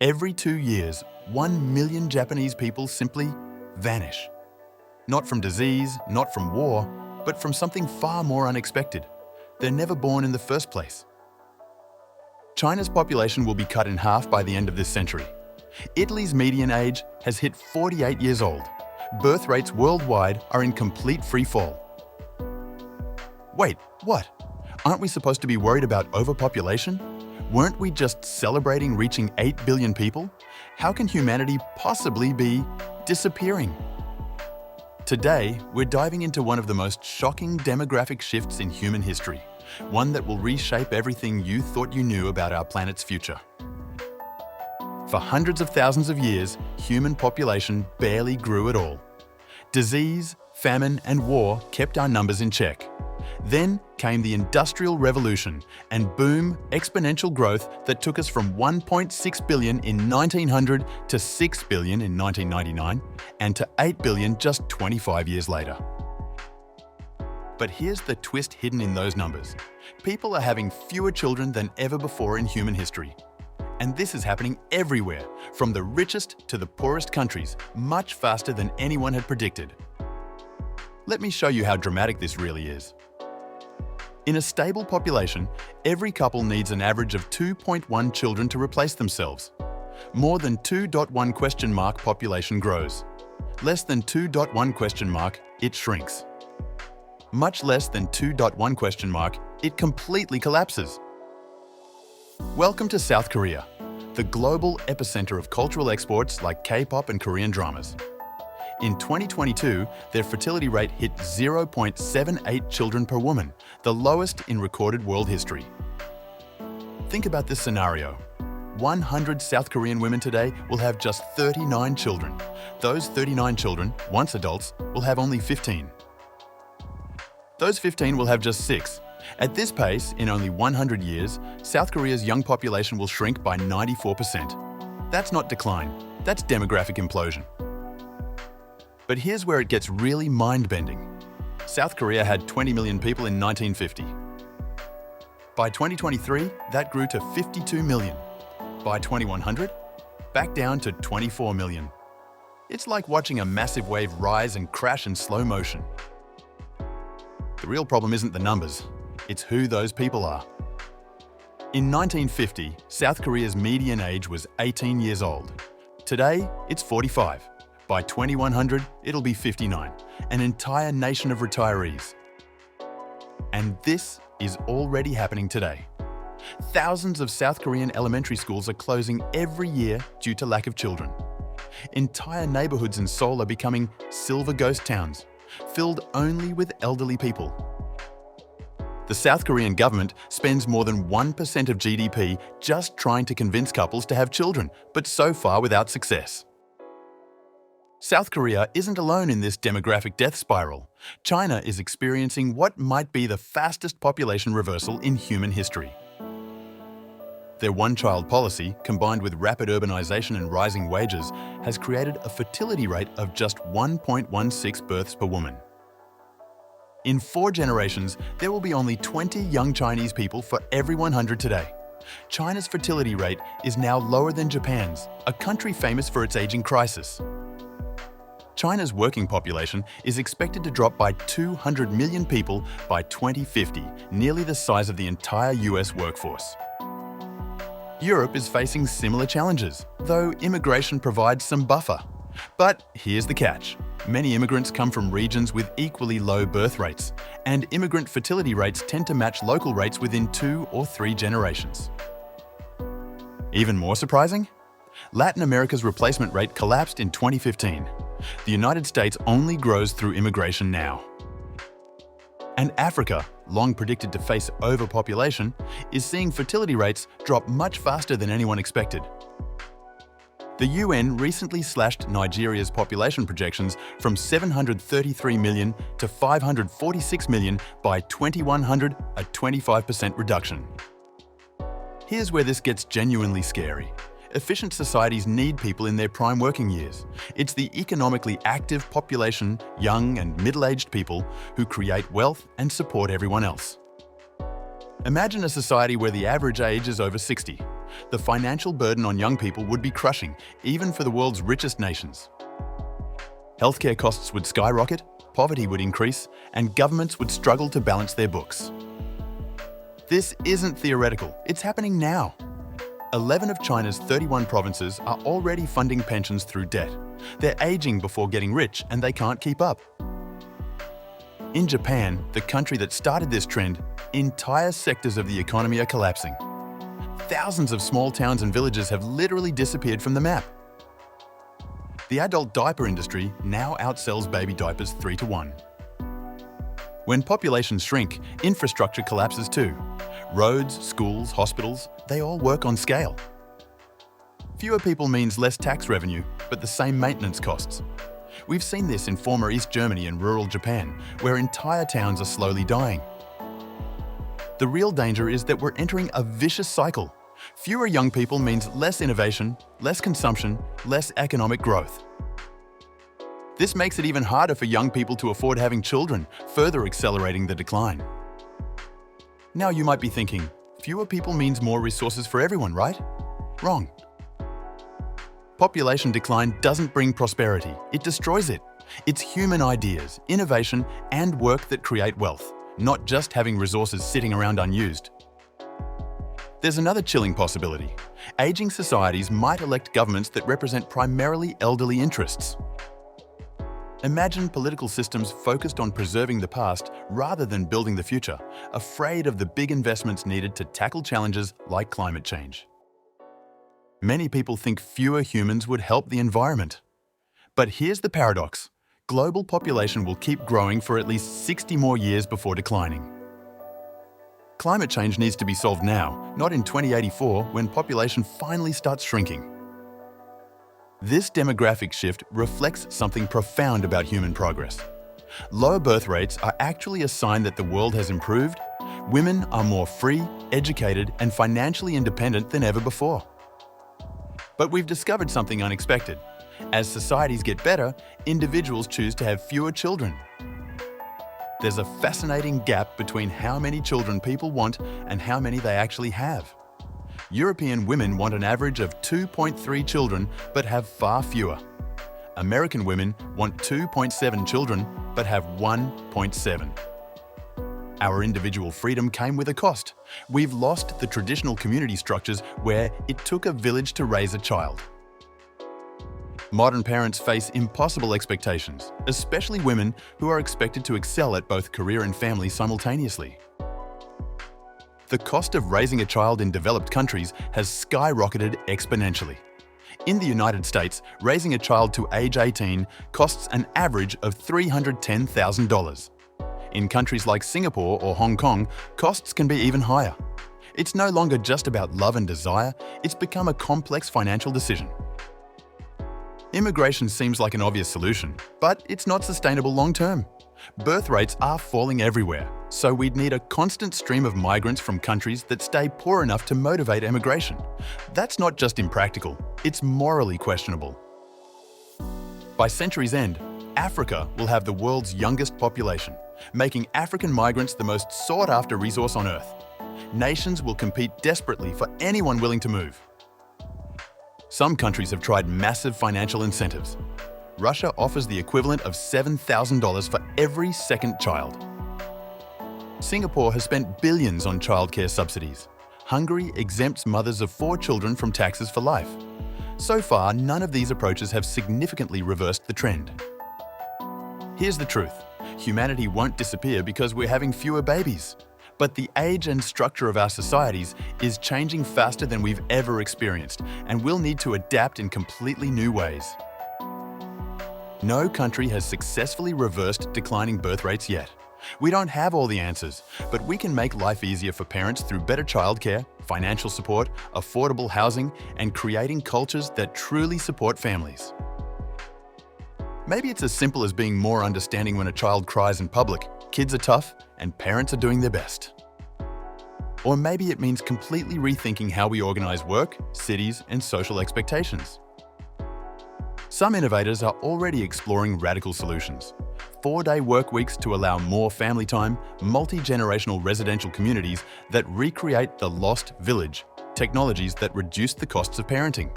Every 2 years, 1 million Japanese people simply vanish. Not from disease, not from war, but from something far more unexpected. They're never born in the first place. China's population will be cut in half by the end of this century. Italy's median age has hit 48 years old. Birth rates worldwide are in complete free fall. Wait, what? Aren't we supposed to be worried about overpopulation? Weren't we just celebrating reaching 8 billion people? How can humanity possibly be disappearing? Today, we're diving into one of the most shocking demographic shifts in human history, one that will reshape everything you thought you knew about our planet's future. For hundreds of thousands of years, human population barely grew at all. Disease, famine, and war kept our numbers in check. Then came the Industrial Revolution and boom, exponential growth that took us from 1.6 billion in 1900 to 6 billion in 1999 and to 8 billion just 25 years later. But here's the twist hidden in those numbers. People are having fewer children than ever before in human history. And this is happening everywhere, from the richest to the poorest countries, much faster than anyone had predicted. Let me show you how dramatic this really is. In a stable population, every couple needs an average of 2.1 children to replace themselves. More than 2.1 question mark population grows. Less than 2.1 question mark, it shrinks. Much less than 2.1 question mark, it completely collapses. Welcome to South Korea, the global epicenter of cultural exports like K-pop and Korean dramas. In 2022, their fertility rate hit 0.78 children per woman, the lowest in recorded world history. Think about this scenario. 100 South Korean women today will have just 39 children. Those 39 children, once adults, will have only 15. Those 15 will have just 6. At this pace, in only 100 years, South Korea's young population will shrink by 94%. That's not decline, that's demographic implosion. But here's where it gets really mind-bending. South Korea had 20 million people in 1950. By 2023, that grew to 52 million. By 2100, back down to 24 million. It's like watching a massive wave rise and crash in slow motion. The real problem isn't the numbers, it's who those people are. In 1950, South Korea's median age was 18 years old. Today, it's 45. By 2100, it'll be 59, an entire nation of retirees. And this is already happening today. Thousands of South Korean elementary schools are closing every year due to lack of children. Entire neighborhoods in Seoul are becoming silver ghost towns, filled only with elderly people. The South Korean government spends more than 1% of GDP just trying to convince couples to have children, but so far without success. South Korea isn't alone in this demographic death spiral. China is experiencing what might be the fastest population reversal in human history. Their one-child policy, combined with rapid urbanization and rising wages, has created a fertility rate of just 1.16 births per woman. In 4 generations, there will be only 20 young Chinese people for every 100 today. China's fertility rate is now lower than Japan's, a country famous for its aging crisis. China's working population is expected to drop by 200 million people by 2050, nearly the size of the entire US workforce. Europe is facing similar challenges, though immigration provides some buffer. But here's the catch. Many immigrants come from regions with equally low birth rates, and immigrant fertility rates tend to match local rates within 2 or 3 generations. Even more surprising? Latin America's replacement rate collapsed in 2015. The United States only grows through immigration now. And Africa, long predicted to face overpopulation, is seeing fertility rates drop much faster than anyone expected. The UN recently slashed Nigeria's population projections from 733 million to 546 million by 2100, a 25% reduction. Here's where this gets genuinely scary. Efficient societies need people in their prime working years. It's the economically active population, young and middle-aged people, who create wealth and support everyone else. Imagine a society where the average age is over 60. The financial burden on young people would be crushing, even for the world's richest nations. Healthcare costs would skyrocket, poverty would increase, and governments would struggle to balance their books. This isn't theoretical, it's happening now. 11 of China's 31 provinces are already funding pensions through debt. They're aging before getting rich, and they can't keep up. In Japan, the country that started this trend, entire sectors of the economy are collapsing. Thousands of small towns and villages have literally disappeared from the map. The adult diaper industry now outsells baby diapers 3 to 1. When populations shrink, infrastructure collapses too. Roads, schools, hospitals, they all work on scale. Fewer people means less tax revenue, but the same maintenance costs. We've seen this in former East Germany and rural Japan, where entire towns are slowly dying. The real danger is that we're entering a vicious cycle. Fewer young people means less innovation, less consumption, less economic growth. This makes it even harder for young people to afford having children, further accelerating the decline. Now you might be thinking, fewer people means more resources for everyone, right? Wrong. Population decline doesn't bring prosperity, it destroys it. It's human ideas, innovation, and work that create wealth, not just having resources sitting around unused. There's another chilling possibility. Aging societies might elect governments that represent primarily elderly interests. Imagine political systems focused on preserving the past rather than building the future, afraid of the big investments needed to tackle challenges like climate change. Many people think fewer humans would help the environment. But here's the paradox. Global population will keep growing for at least 60 more years before declining. Climate change needs to be solved now, not in 2084 when population finally starts shrinking. This demographic shift reflects something profound about human progress. Lower birth rates are actually a sign that the world has improved. Women are more free, educated, and financially independent than ever before. But we've discovered something unexpected. As societies get better, individuals choose to have fewer children. There's a fascinating gap between how many children people want and how many they actually have. European women want an average of 2.3 children but have far fewer. American women want 2.7 children but have 1.7. Our individual freedom came with a cost. We've lost the traditional community structures where it took a village to raise a child. Modern parents face impossible expectations, especially women who are expected to excel at both career and family simultaneously. The cost of raising a child in developed countries has skyrocketed exponentially. In the United States, raising a child to age 18 costs an average of $310,000. In countries like Singapore or Hong Kong, costs can be even higher. It's no longer just about love and desire, it's become a complex financial decision. Immigration seems like an obvious solution, but it's not sustainable long-term. Birth rates are falling everywhere, so we'd need a constant stream of migrants from countries that stay poor enough to motivate emigration. That's not just impractical, it's morally questionable. By century's end, Africa will have the world's youngest population, making African migrants the most sought-after resource on Earth. Nations will compete desperately for anyone willing to move. Some countries have tried massive financial incentives. Russia offers the equivalent of $7,000 for every second child. Singapore has spent billions on childcare subsidies. Hungary exempts mothers of 4 children from taxes for life. So far, none of these approaches have significantly reversed the trend. Here's the truth. Humanity won't disappear because we're having fewer babies. But the age and structure of our societies is changing faster than we've ever experienced, and we'll need to adapt in completely new ways. No country has successfully reversed declining birth rates yet. We don't have all the answers, but we can make life easier for parents through better childcare, financial support, affordable housing, and creating cultures that truly support families. Maybe it's as simple as being more understanding when a child cries in public, kids are tough, and parents are doing their best. Or maybe it means completely rethinking how we organize work, cities, and social expectations. Some innovators are already exploring radical solutions. 4-day work weeks to allow more family time, multi-generational residential communities that recreate the lost village, technologies that reduced the costs of parenting.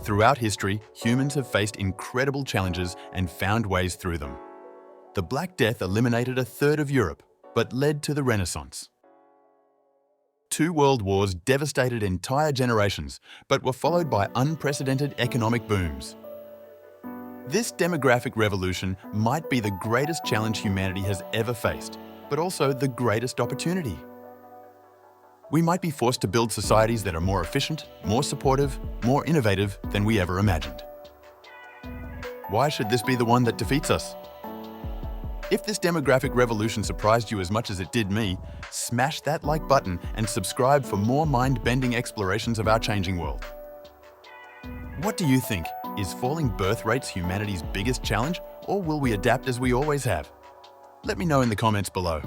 Throughout history, humans have faced incredible challenges and found ways through them. The Black Death eliminated a third of Europe, but led to the Renaissance. 2 world wars devastated entire generations, but were followed by unprecedented economic booms. This demographic revolution might be the greatest challenge humanity has ever faced, but also the greatest opportunity. We might be forced to build societies that are more efficient, more supportive, more innovative than we ever imagined. Why should this be the one that defeats us? If this demographic revolution surprised you as much as it did me, smash that like button and subscribe for more mind-bending explorations of our changing world. What do you think? Is falling birth rates humanity's biggest challenge, or will we adapt as we always have? Let me know in the comments below.